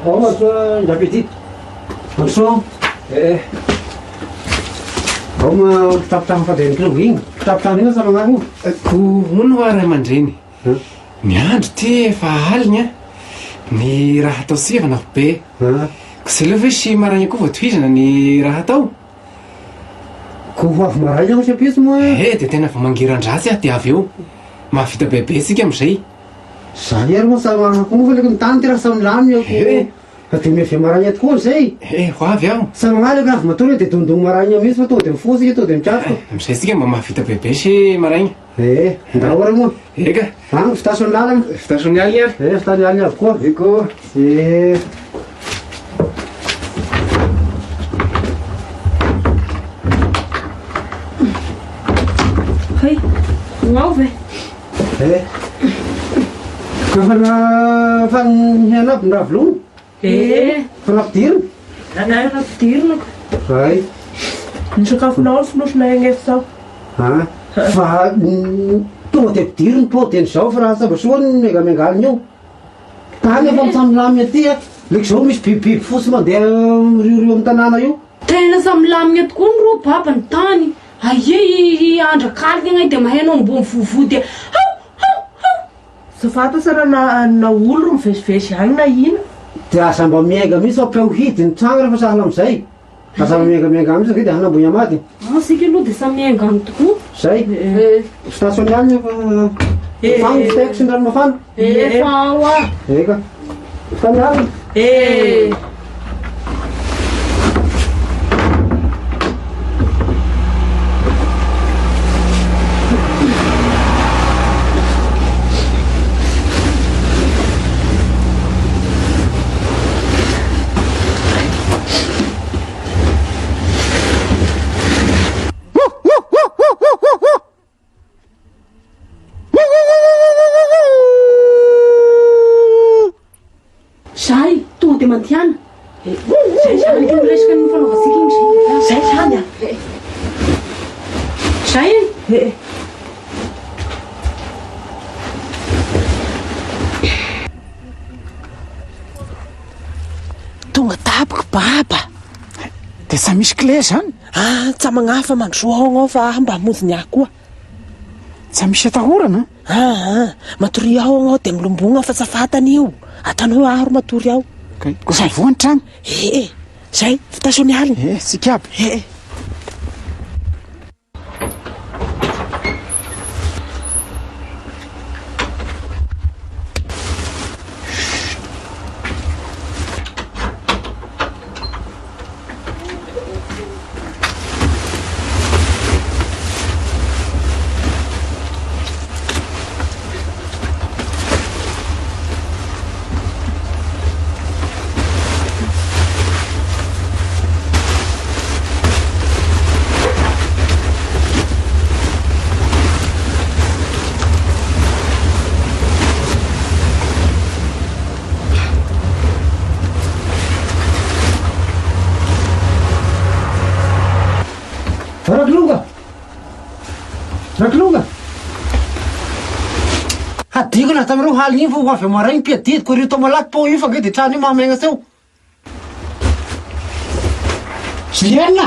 Vamos appétit. Bonsoir. Vamos tapitapy fa dia ny kilongo igny. Tapitapy ina sa magnariny. Ko hono va ray aman-dreny. Ny andro ty efa alina ny raha atao sivana be. Ko zay leo ve sy maraina koa voatohizana ny raha atao. Ko ho avy maraina sy ampiso moa. De tena fa mangiran-dratsy aho dia avy eo. Mahavita bebe tsika amin'izay. Zany ary moa sa koa moa fa leko ny tany ty raha samy lamy ako. Dia mefy maraina tokoa zay. Ho avy aho. Sa magnalaka avy matory dia dondony maraina mihitsy fa tonga dia mifoa sika tonga dia mikafo. Amin'izay sika mba mahavita bebe sy maraina. Ndao ary moa. Eka. Agny fitasy ny lalana. Fitasy ny alina ary. Fitany ny alina avokoa. Eko. Hei, ngao ve? Fa nianapy ny raha volono. Fa nampidirina. Nampidirina. Ay. Ny sakafonao ny finosina egny efa sao. Fa tonga dia ampidiriny po dia n'izao fa raha saba soa ny megamengalina eo. Tany efa mitsamilamy aty a. Leko zao misy bibibiby fosy mandeha riorio amin'ny tanàna io. Tena samilamina tokoa ny ro baba ny tany. Aie andrakalika agnay dia mahainao ambony vovody. Zafata sara na olo mivezivezy agny na ina. Dia asa mba miainga mihitsy fa peo hidy ny trano rehefa sahala amin'izay. Asa miainga mihitsy dia hanambo hiamaty. Sika aloha dia samy miainga any tokoa. Zay. Station ihany fa fagny fiteko sy ny rano mafana. Efa ao a. Eka. Fitany ihany. Zay, tonga dia mandiana. Zay zany io resaka ny fanaovasika igny zay. Zay zany a. Zay. Tonga tapaka baba. Dia sa misy clé zany? Tsy magnafa mandroa ao fa mba hamonjy ny ahy koa. Tsy misy atahorana? Matory ao agnao dia milombogna fa safatana io. Atanao aro matory ao. Ko sa voany trano? Zay, fitasony alina. Tsika aby. Rakolonga! Hadiko na tamin'ireo halina iny fa ho avy amarainy mpiadidiko ireo tao malaky po io fa nge dia trano io mahamaigna tseo. Julienne!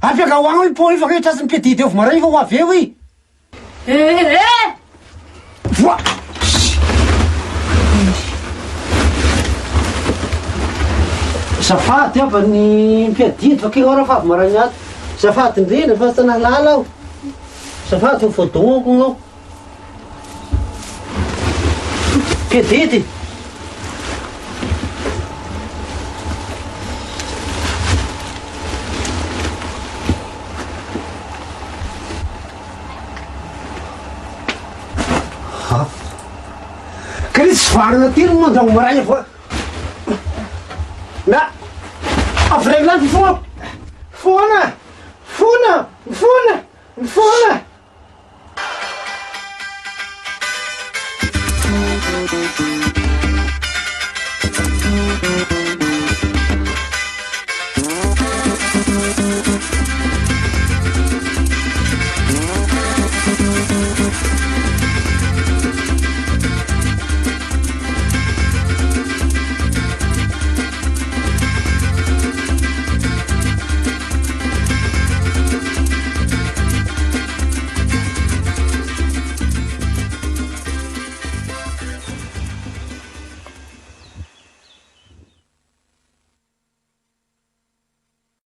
Afaka ho agny io po io fa nge trasy mpiadidy eo avy marainy fa ho avy eo i. Voa! Zafady aby ny mpiadidy fa keo raha fa avy marainy ato. Zafady indrindra fa tsy nahalala aho. Zafady ho voadognako agnao. Mpiadidy. Ka izy sy varina ty no mandrago maraina fa na avregny lany foana foana foana foana foana.